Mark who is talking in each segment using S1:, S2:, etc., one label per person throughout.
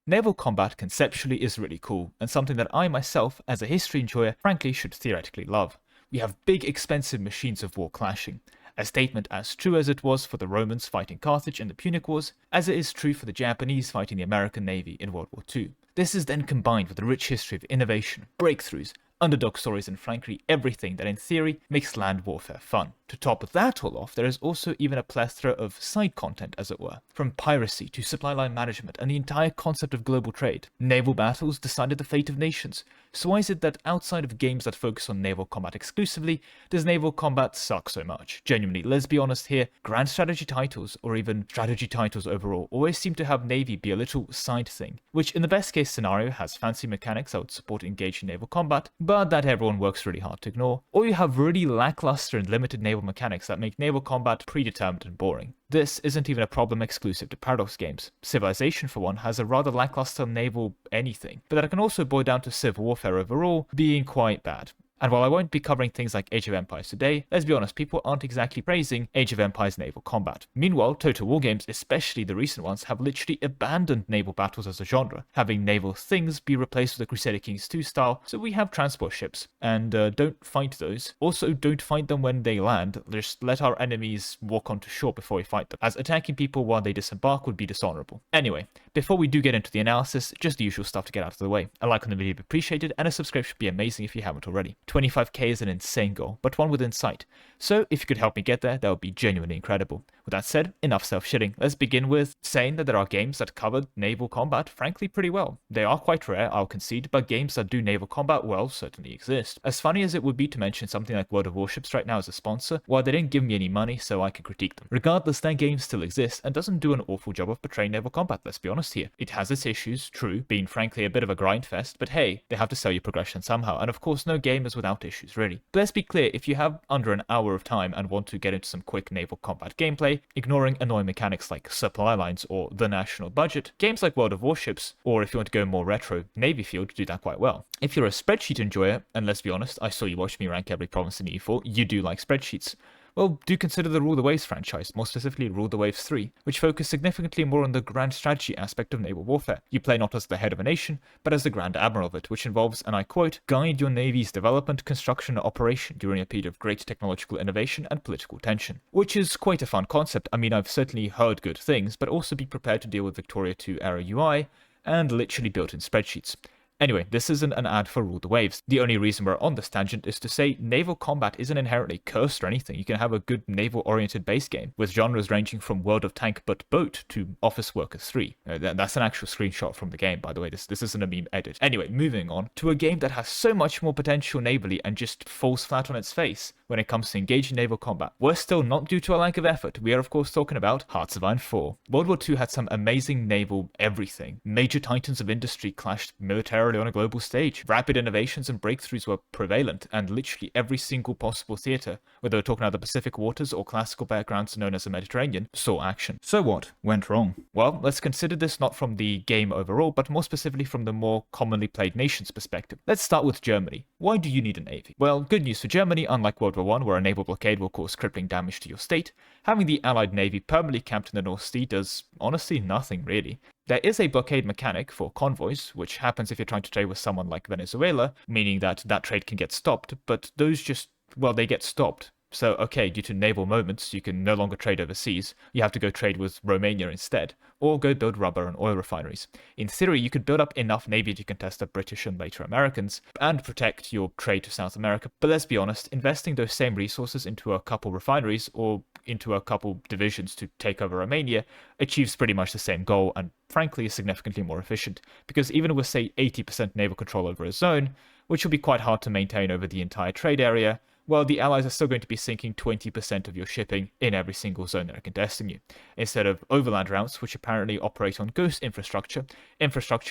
S1: Naval combat conceptually is really cool, and something that I myself, as a history enjoyer, frankly should theoretically love. We have big expensive machines of war clashing, a statement as true as it was for the Romans fighting Carthage in the Punic Wars, as it is true for the Japanese fighting the American Navy in World War II. This is then combined with a rich history of innovation, breakthroughs, underdog stories, and frankly everything that in theory makes land warfare fun. To top that all off, there is also even a plethora of side content, as it were, from piracy to supply line management and the entire concept of global trade. Naval battles decided the fate of nations, so why is it that outside of games that focus on naval combat exclusively, does naval combat suck so much? Genuinely, let's be honest here, grand strategy titles, or even strategy titles overall, always seem to have Navy be a little side thing, which in the best case scenario has fancy mechanics that would support engaging naval combat, but that everyone works really hard to ignore, or you have really lackluster and limited naval mechanics that make naval combat predetermined and boring. This isn't even a problem exclusive to Paradox games. Civilization, for one, has a rather lackluster naval anything, but that can also boil down to Civil Warfare overall being quite bad. And while I won't be covering things like Age of Empires today, let's be honest, people aren't exactly praising Age of Empires naval combat. Meanwhile, Total War games, especially the recent ones, have literally abandoned naval battles as a genre, having naval things be replaced with the Crusader Kings 2 style, so we have transport ships. And don't fight those. Also, don't fight them when they land, just let our enemies walk onto shore before we fight them, as attacking people while they disembark would be dishonorable. Anyway, before we do get into the analysis, just the usual stuff to get out of the way. A like on the video would be appreciated, and a subscription would be amazing if you haven't already. 25k is an insane goal, but one within sight. So if you could help me get there, that would be genuinely incredible. With that said, enough self-shitting. Let's begin with saying that there are games that cover naval combat, frankly, pretty well. They are quite rare, I'll concede, but games that do naval combat well certainly exist. As funny as it would be to mention something like World of Warships right now as a sponsor, well, they didn't give me any money, so I can critique them. Regardless, that game still exists and doesn't do an awful job of portraying naval combat, let's be honest here. It has its issues, true, being frankly a bit of a grind fest, but hey, they have to sell you progression somehow, and of course no game is without issues, really. But let's be clear, if you have under an hour of time and want to get into some quick naval combat gameplay, ignoring annoying mechanics like supply lines or the national budget, games like World of Warships, or if you want to go more retro, Navy Field do that quite well. If you're a spreadsheet enjoyer, and let's be honest, I saw you watch me rank every province in EU4, you do like spreadsheets, well, do consider the Rule the Waves franchise, more specifically Rule the Waves 3, which focus significantly more on the grand strategy aspect of naval warfare. You play not as the head of a nation, but as the Grand Admiral of it, which involves, and I quote, guide your navy's development, construction, and operation during a period of great technological innovation and political tension. Which is quite a fun concept. I mean, I've certainly heard good things, but also be prepared to deal with Victoria 2 era UI, and literally built in spreadsheets. Anyway, this isn't an ad for Rule the Waves. The only reason we're on this tangent is to say naval combat isn't inherently cursed or anything. You can have a good naval-oriented base game, with genres ranging from World of Tank but Boat to Office Workers 3. That's an actual screenshot from the game, by the way. This isn't a meme edit. Anyway, moving on to a game that has so much more potential navally and just falls flat on its face when it comes to engaging naval combat. We're still not due to a lack of effort. We are of course talking about Hearts of Iron 4. World War II had some amazing naval everything. Major titans of industry clashed militarily on a global stage. Rapid innovations and breakthroughs were prevalent, and literally every single possible theatre, whether we're talking about the Pacific waters or classical backgrounds known as the Mediterranean, saw action. So what went wrong? Well, let's consider this not from the game overall, but more specifically from the more commonly played nation's perspective. Let's start with Germany. Why do you need a navy? Well, good news for Germany, unlike World War I, where a naval blockade will cause crippling damage to your state, having the Allied Navy permanently camped in the North Sea does honestly nothing really. There is a blockade mechanic for convoys, which happens if you're trying to trade with someone like Venezuela, meaning that trade can get stopped, but those just, well, they get stopped. So, okay, due to naval moments, you can no longer trade overseas. You have to go trade with Romania instead, or go build rubber and oil refineries. In theory, you could build up enough navy to contest the British and later Americans, and protect your trade to South America. But let's be honest, investing those same resources into a couple refineries, or into a couple divisions to take over Romania, achieves pretty much the same goal, and frankly is significantly more efficient, because even with, say, 80% naval control over a zone, which will be quite hard to maintain over the entire trade area, well, the Allies are still going to be sinking 20% of your shipping in every single zone that are contesting you, instead of overland routes, which apparently operate on ghost infrastructure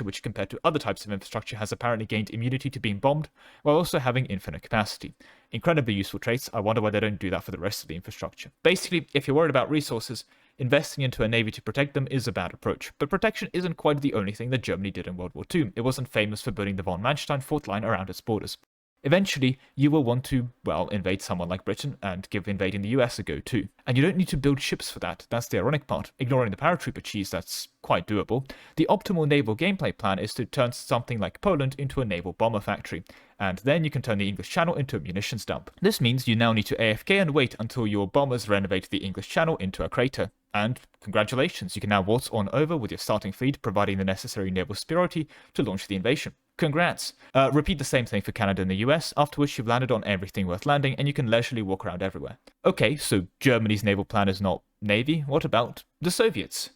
S1: which compared to other types of infrastructure has apparently gained immunity to being bombed, while also having infinite capacity. Incredibly useful traits. I wonder why they don't do that for the rest of the infrastructure. Basically, if you're worried about resources, investing into a navy to protect them is a bad approach, but protection isn't quite the only thing that Germany did in World War II. It wasn't famous for building the von Manstein fault line around its borders. Eventually, you will want to, well, invade someone like Britain and give invading the US a go too. And you don't need to build ships for that, that's the ironic part. Ignoring the paratrooper cheese, that's quite doable. The optimal naval gameplay plan is to turn something like Poland into a naval bomber factory, and then you can turn the English Channel into a munitions dump. This means you now need to AFK and wait until your bombers renovate the English Channel into a crater. And congratulations, you can now waltz on over with your starting fleet, providing the necessary naval superiority to launch the invasion. Congrats! Repeat the same thing for Canada and the US, after which you've landed on everything worth landing and you can leisurely walk around everywhere. Okay, so Germany's naval plan is not navy, what about the Soviets?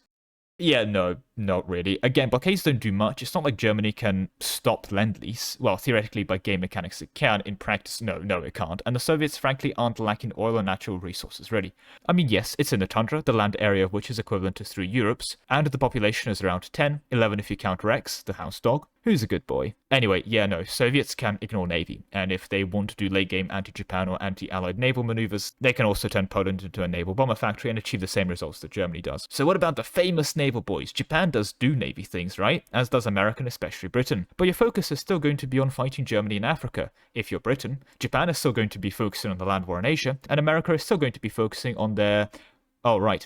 S1: Yeah, no, not really. Again, blockades don't do much. It's not like Germany can stop Lend-Lease. Well, theoretically, by game mechanics it can. In practice, no, it can't. And the Soviets, frankly, aren't lacking oil or natural resources, really. I mean, yes, it's in the tundra, the land area of which is equivalent to 3 Europes, and the population is around 10, 11 if you count Rex, the house dog, who's a good boy. Anyway, yeah, no, Soviets can ignore Navy, and if they want to do late-game anti-Japan or anti-Allied naval maneuvers, they can also turn Poland into a naval bomber factory and achieve the same results that Germany does. So what about the famous naval boys? Japan does do Navy things, right? As does America and especially Britain. But your focus is still going to be on fighting Germany in Africa. If you're Britain, Japan is still going to be focusing on the land war in Asia, and America is still going to be focusing on their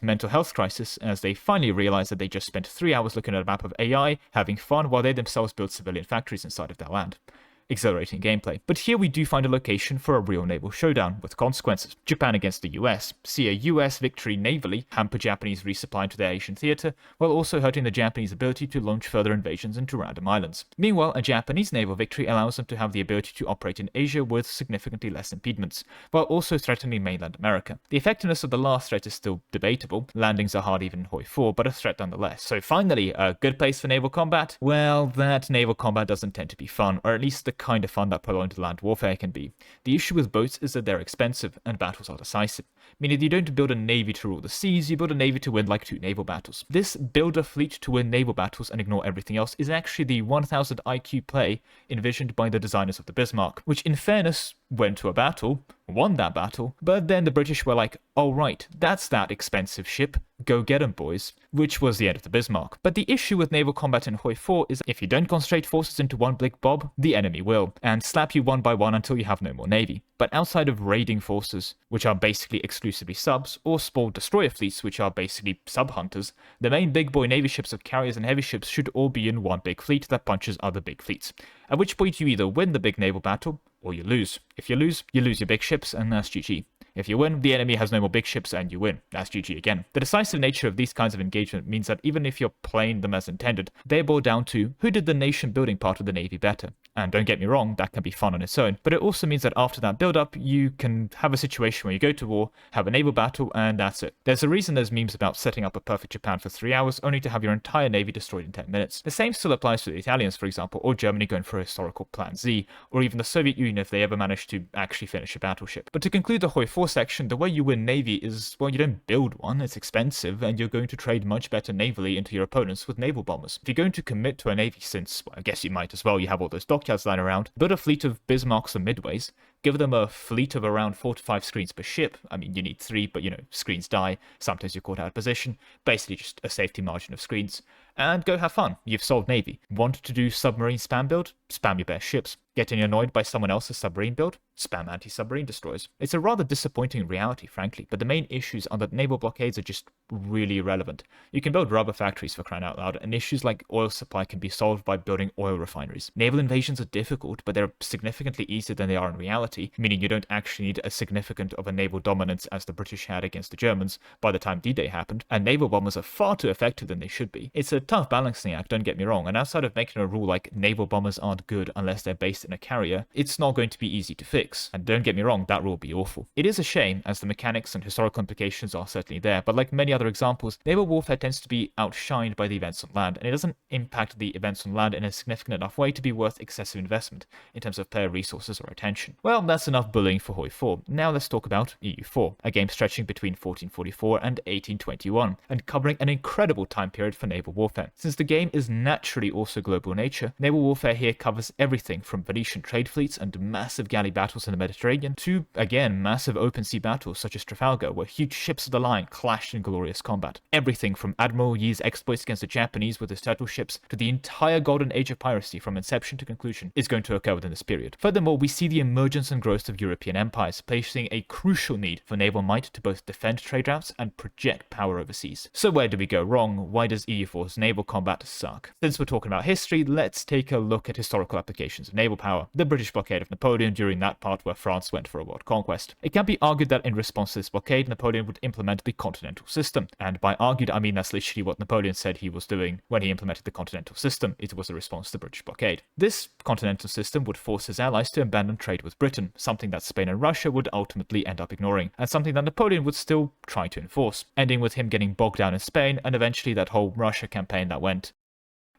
S1: mental health crisis, as they finally realize that they just spent 3 hours looking at a map of AI, having fun, while they themselves build civilian factories inside of their land. Exhilarating gameplay. But here we do find a location for a real naval showdown, with consequences. Japan against the US. See a US victory navally hamper Japanese resupply into their Asian theater, while also hurting the Japanese ability to launch further invasions into random islands. Meanwhile, a Japanese naval victory allows them to have the ability to operate in Asia with significantly less impediments, while also threatening mainland America. The effectiveness of the last threat is still debatable. Landings are hard even in Hoi 4, but a threat nonetheless. So finally, a good place for naval combat? Well, that naval combat doesn't tend to be fun, or at least the kind of fun that prolonged land warfare can be. The issue with boats is that they're expensive, and battles are decisive. Meaning you don't build a navy to rule the seas, you build a navy to win like 2 naval battles. This build a fleet to win naval battles and ignore everything else is actually the 1000 IQ play envisioned by the designers of the Bismarck, which in fairness went to a battle, won that battle, but then the British were like, oh right, that's that expensive ship, go get 'em boys, which was the end of the Bismarck. But the issue with naval combat in Hoi 4 is if you don't concentrate forces into one big bob, the enemy will, and slap you one by one until you have no more navy. But outside of raiding forces, which are basically exclusively subs, or small destroyer fleets, which are basically sub-hunters, the main big boy navy ships of carriers and heavy ships should all be in one big fleet that punches other big fleets. At which point you either win the big naval battle, or you lose. If you lose your big ships, and that's GG. If you win, the enemy has no more big ships and you win. That's GG again. The decisive nature of these kinds of engagement means that even if you're playing them as intended, they boil down to who did the nation building part of the navy better. And don't get me wrong, that can be fun on its own, but it also means that after that build-up, you can have a situation where you go to war, have a naval battle, and that's it. There's a reason there's memes about setting up a perfect Japan for 3 hours, only to have your entire navy destroyed in 10 minutes. The same still applies to the Italians, for example, or Germany going for a historical Plan Z, or even the Soviet Union if they ever manage to actually finish a battleship. But to conclude the Hoi 4 section, the way you win navy is, well, you don't build one, it's expensive, and you're going to trade much better navally into your opponents with naval bombers. If you're going to commit to a navy, since, well, I guess you might as well, you have all those dockyards lying around, build a fleet of Bismarcks and Midways, give them a fleet of around 4 to 5 screens per ship. I mean, you need 3, but screens die, sometimes you're caught out of position, basically just a safety margin of screens, and go have fun. You've solved navy. Want to do submarine spam build? Spam your best ships. Getting annoyed by someone else's submarine build? Spam anti-submarine destroyers. It's a rather disappointing reality, frankly, but the main issues are that naval blockades are just really irrelevant. You can build rubber factories for crying out loud, and issues like oil supply can be solved by building oil refineries. Naval invasions are difficult, but they're significantly easier than they are in reality, meaning you don't actually need as significant of a naval dominance as the British had against the Germans by the time D-Day happened, and naval bombers are far too effective than they should be. It's a tough balancing act, don't get me wrong, and outside of making a rule like naval bombers aren't good unless they're based in a carrier, it's not going to be easy to fix. And don't get me wrong, that rule would be awful. It is a shame, as the mechanics and historical implications are certainly there, but like many other examples, naval warfare tends to be outshined by the events on land, and it doesn't impact the events on land in a significant enough way to be worth excessive investment in terms of player resources or attention. Well, that's enough bullying for Hoi 4. Now let's talk about EU4, a game stretching between 1444 and 1821, and covering an incredible time period for naval warfare. Since the game is naturally also global in nature, naval warfare here covers everything from Venetian trade fleets and massive galley battles in the Mediterranean, to, again, massive open sea battles such as Trafalgar, where huge ships of the line clashed in glorious combat. Everything from Admiral Yi's exploits against the Japanese with his turtle ships to the entire golden age of piracy from inception to conclusion is going to occur within this period. Furthermore, we see the emergence and growth of European empires, placing a crucial need for naval might to both defend trade routes and project power overseas. So where do we go wrong? Why does EU4's naval combat suck? Since we're talking about history, let's take a look at historical applications of naval power. The British blockade of Napoleon during that part where France went for a world conquest. It can be argued that in response to this blockade, Napoleon would implement the continental system. And by argued, I mean that's literally what Napoleon said he was doing when he implemented the continental system. It was a response to the British blockade. This continental system would force his allies to abandon trade with Britain, something that Spain and Russia would ultimately end up ignoring, and something that Napoleon would still try to enforce, ending with him getting bogged down in Spain and eventually that whole Russia campaign that went,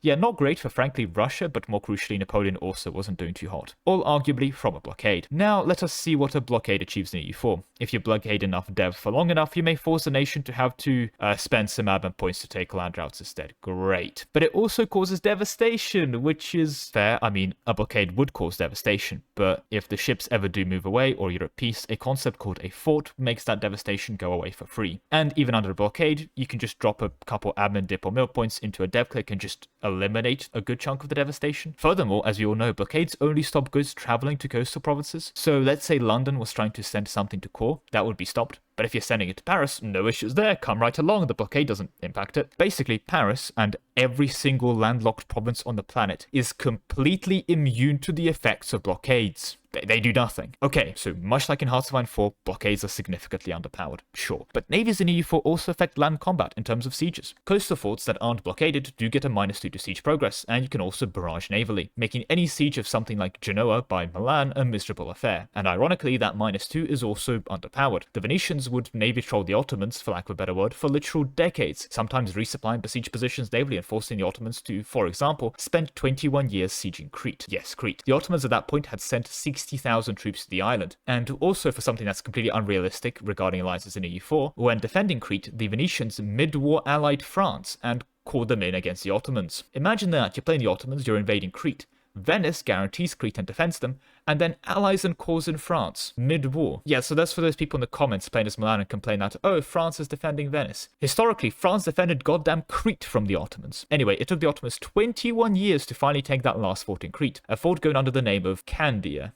S1: yeah, not great for frankly Russia, but more crucially Napoleon also wasn't doing too hot. All arguably from a blockade. Now let us see what a blockade achieves in EU4. If you blockade enough dev for long enough, you may force the nation to have to spend some admin points to take land routes instead. Great. But it also causes devastation, which is fair. I mean, a blockade would cause devastation, but if the ships ever do move away or you're at peace, a concept called a fort makes that devastation go away for free. And even under a blockade, you can just drop a couple admin dip or mill points into a dev click and just eliminate a good chunk of the devastation. Furthermore, as we all know, blockades only stop goods traveling to coastal provinces. So let's say London was trying to send something to Cork, that would be stopped. But if you're sending it to Paris, no issues there, come right along, the blockade doesn't impact it. Basically, Paris and every single landlocked province on the planet is completely immune to the effects of blockades. They do nothing. Okay, so much like in Hearts of Iron 4, blockades are significantly underpowered, sure. But navies in EU4 also affect land combat in terms of sieges. Coastal forts that aren't blockaded do get a -2 to siege progress, and you can also barrage navally, making any siege of something like Genoa by Milan a miserable affair. And ironically, that -2 is also underpowered. The Venetians would navy troll the Ottomans, for lack of a better word, for literal decades, sometimes resupplying besieged positions navally and forcing the Ottomans to, for example, spend 21 years sieging Crete. Yes, Crete. The Ottomans at that point had sent 60,000 troops to the island, and also for something that's completely unrealistic regarding alliances in EU4, when defending Crete, the Venetians mid-war allied France and called them in against the Ottomans. Imagine that, you're playing the Ottomans, you're invading Crete. Venice guarantees Crete and defends them, and then allies and calls in France, mid-war. Yeah, so that's for those people in the comments playing as Milan and complain that, oh, France is defending Venice. Historically, France defended goddamn Crete from the Ottomans. Anyway, it took the Ottomans 21 years to finally take that last fort in Crete, a fort going under the name of Candia.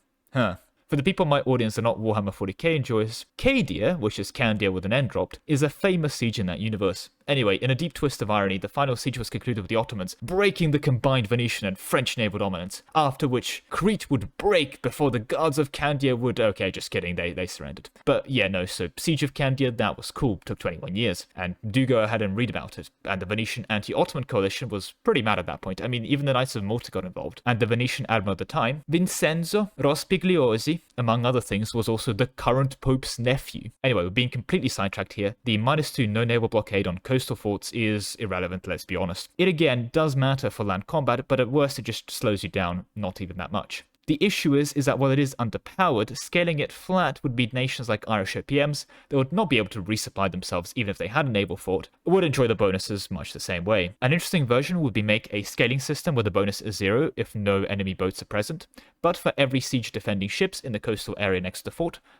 S1: For the people in my audience that are not Warhammer 40k enjoyers, Cadia, which is Candia with an N dropped, is a famous siege in that universe. Anyway, in a deep twist of irony, the final siege was concluded with the Ottomans breaking the combined Venetian and French naval dominance, after which Crete would break before the guards of Candia would... Okay, just kidding, they surrendered. But yeah, no, so Siege of Candia, that was cool, took 21 years, and do go ahead and read about it. And the Venetian anti-Ottoman coalition was pretty mad at that point. I mean, even the Knights of Malta got involved. And the Venetian admiral at the time, Vincenzo Rospigliosi, among other things, was also the current Pope's nephew. Anyway, we're being completely sidetracked here. The -2 no naval blockade on coastal forts is irrelevant, let's be honest. It again does matter for land combat, but at worst it just slows you down, not even that much. The issue is that while it is underpowered, scaling it flat would mean nations like Irish OPMs that would not be able to resupply themselves even if they had a naval fort, would enjoy the bonuses much the same way. An interesting version would be make a scaling system where the bonus is 0 if no enemy boats are present, but for every siege defending ships in the coastal area next to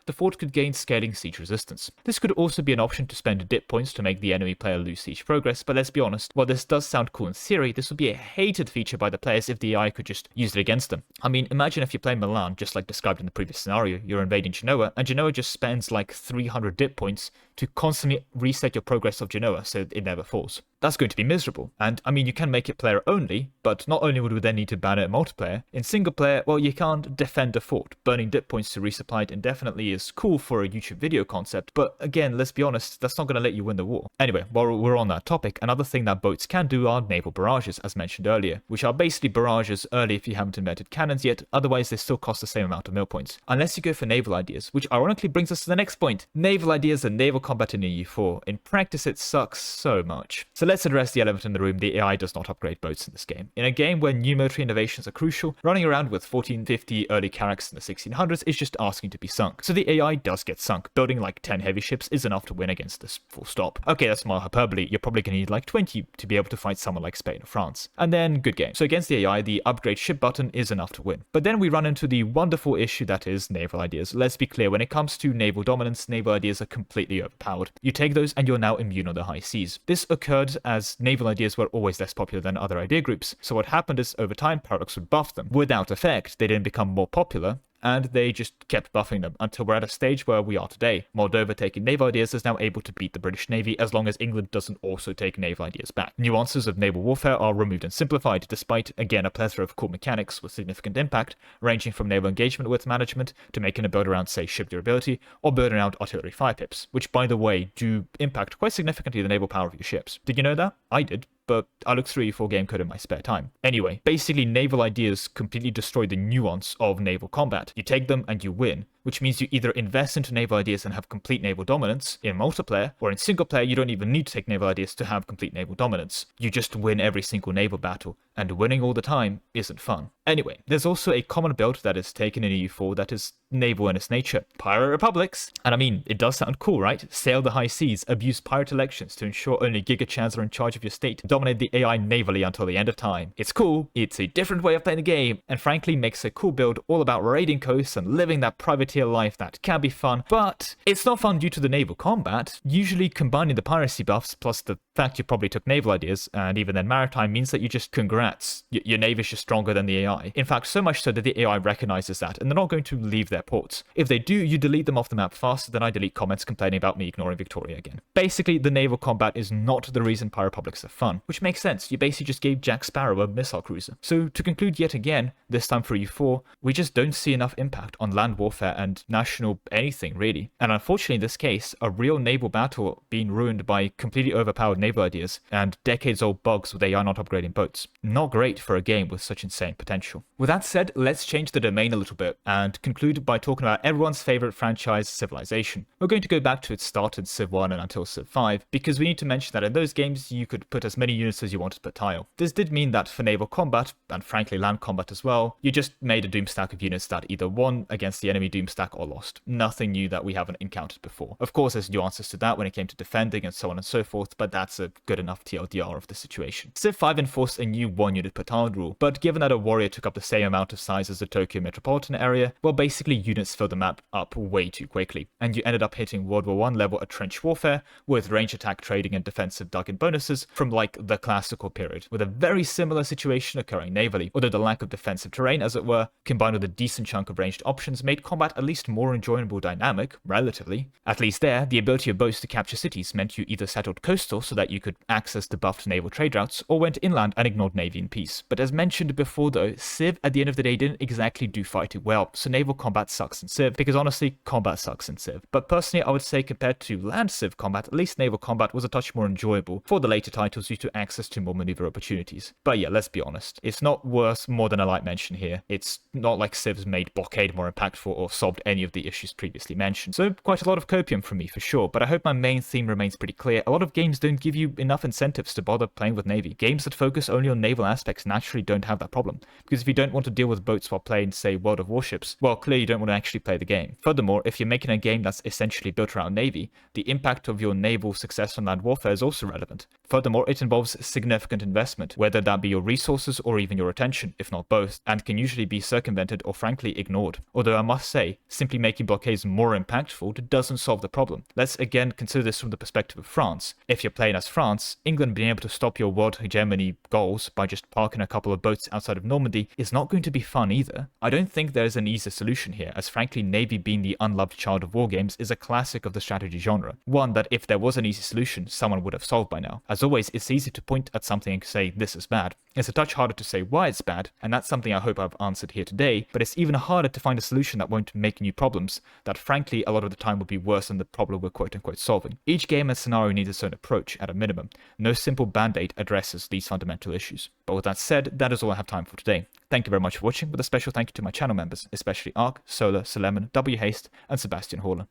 S1: the fort could gain scaling siege resistance. This could also be an option to spend dip points to make the enemy player lose siege progress, but let's be honest, while this does sound cool in theory, this would be a hated feature by the players if the AI could just use it against them. I mean, imagine if you play Milan, just like described in the previous scenario, you're invading Genoa, and Genoa just spends like 300 dip points to constantly reset your progress of Genoa so it never falls. That's going to be miserable. And I mean, you can make it player only, but not only would we then need to ban it in multiplayer, in single player, well, you can't defend a fort. Burning dip points to resupply it indefinitely is cool for a YouTube video concept, but again, let's be honest, that's not going to let you win the war. Anyway, while we're on that topic, another thing that boats can do are naval barrages, as mentioned earlier, which are basically barrages early if you haven't invented cannons yet, otherwise they still cost the same amount of mill points. Unless you go for naval ideas, which ironically brings us to the next point. Naval ideas and naval combat in EU4. In practice, it sucks so much. So let's address the elephant in the room: the AI does not upgrade boats in this game. In a game where new military innovations are crucial, running around with 1450 early carracks in the 1600s is just asking to be sunk. So the AI does get sunk. Building like 10 heavy ships is enough to win against this, full stop. Okay, that's mild hyperbole. You're probably going to need like 20 to be able to fight someone like Spain or France. And then, good game. So against the AI, the upgrade ship button is enough to win. But then we run into the wonderful issue that is naval ideas. Let's be clear, when it comes to naval dominance, naval ideas are completely overpowered. You take those and you're now immune on the high seas. This occurred as naval ideas were always less popular than other idea groups. So what happened is, over time, Paradox would buff them. Without effect, they didn't become more popular, and they just kept buffing them until we're at a stage where we are today. Moldova taking naval ideas is now able to beat the British Navy as long as England doesn't also take naval ideas back. Nuances of naval warfare are removed and simplified, despite, again, a plethora of cool mechanics with significant impact, ranging from naval engagement with management to making a build around, say, ship durability, or build around artillery fire pips, which, by the way, do impact quite significantly the naval power of your ships. Did you know that? I did, but I looked through E4 game code in my spare time. Anyway, basically naval ideas completely destroy the nuance of naval combat. You take them and you win, which means you either invest into naval ideas and have complete naval dominance in multiplayer, or in single player you don't even need to take naval ideas to have complete naval dominance. You just win every single naval battle, and winning all the time isn't fun. Anyway, there's also a common build that is taken in EU4 that is naval in its nature: pirate republics. And I mean, it does sound cool, right? Sail the high seas, abuse pirate elections to ensure only gigachads are in charge of your state, dominate the AI navally until the end of time. It's cool, it's a different way of playing the game, and frankly makes a cool build all about raiding coasts and living that privateer life that can be fun, but it's not fun due to the naval combat. Usually combining the piracy buffs plus the fact you probably took naval ideas, and even then maritime, means that you just congrats. Your navy is just stronger than the AI. In fact, so much so that the AI recognizes that, and they're not going to leave their ports. If they do, you delete them off the map faster than I delete comments complaining about me ignoring Victoria again. Basically, the naval combat is not the reason pirate republics are fun, which makes sense. You basically just gave Jack Sparrow a missile cruiser. So to conclude yet again, this time for EU4, we just don't see enough impact on land warfare and national anything really. And unfortunately in this case, a real naval battle being ruined by completely overpowered naval ideas and decades old bugs with AI not upgrading boats. Not great for a game with such insane potential. With that said, let's change the domain a little bit and conclude by talking about everyone's favorite franchise, Civilization. We're going to go back to its start in Civ 1 and until Civ 5, because we need to mention that in those games you could put as many units as you wanted per tile. This did mean that for naval combat, and frankly land combat as well, you just made a doom stack of units that either won against the enemy doom stack or lost. Nothing new that we haven't encountered before. Of course there's nuances to that when it came to defending and so on and so forth, but that's a good enough TLDR of the situation. Civ 5 enforced a new 1 unit per tile rule, but given that a warrior took up the same amount of size as the Tokyo metropolitan area, well basically units filled the map up way too quickly, and you ended up hitting World War I level trench warfare with range attack trading and defensive dug-in bonuses from like the classical period, with a very similar situation occurring navally, although the lack of defensive terrain as it were, combined with a decent chunk of ranged options, made combat at least more enjoyable dynamic, relatively. At least there, the ability of boats to capture cities meant you either settled coastal so that you could access the buffed naval trade routes, or went inland and ignored navy in peace. But as mentioned before though, Civ at the end of the day didn't exactly do fighting well, so naval combat sucks in Civ, because honestly, combat sucks in Civ. But personally, I would say compared to land Civ combat, at least naval combat was a touch more enjoyable for the later titles due to access to more maneuver opportunities. But yeah, let's be honest, it's not worth more than a light mention here. It's not like Civ's made blockade more impactful or solved any of the issues previously mentioned. So quite a lot of copium from me for sure, but I hope my main theme remains pretty clear. A lot of games don't give you enough incentives to bother playing with Navy. Games that focus only on naval aspects naturally don't have that problem, because if you don't want to deal with boats while playing, say, World of Warships, well, clearly you don't want to actually play the game. Furthermore, if you're making a game that's essentially built around Navy, the impact of your naval success on land warfare is also relevant. Furthermore, it involves significant investment, whether that be your resources or even your attention, if not both, and can usually be circumvented or frankly ignored. Although I must say, simply making blockades more impactful doesn't solve the problem. Let's again consider this from the perspective of France. If you're playing as France, England being able to stop your world hegemony goals by just parking a couple of boats outside of Normandy is not going to be fun either. I don't think there's an easy solution here, as frankly Navy being the unloved child of war games is a classic of the strategy genre. One that if there was an easy solution, someone would have solved by now. As always, it's easy to point at something and say this is bad. It's a touch harder to say why it's bad, and that's something I hope I've answered here today, but it's even harder to find a solution that won't make new problems, that frankly a lot of the time would be worse than the problem we're quote-unquote solving. Each game and scenario needs its own approach, at a minimum. No simple band-aid addresses these fundamental issues. But with that said, that is all I have time for today. Thank you very much for watching, with a special thank you to my channel members, especially Ark, Solar, Solemon, W Haste, and Sebastian Haller.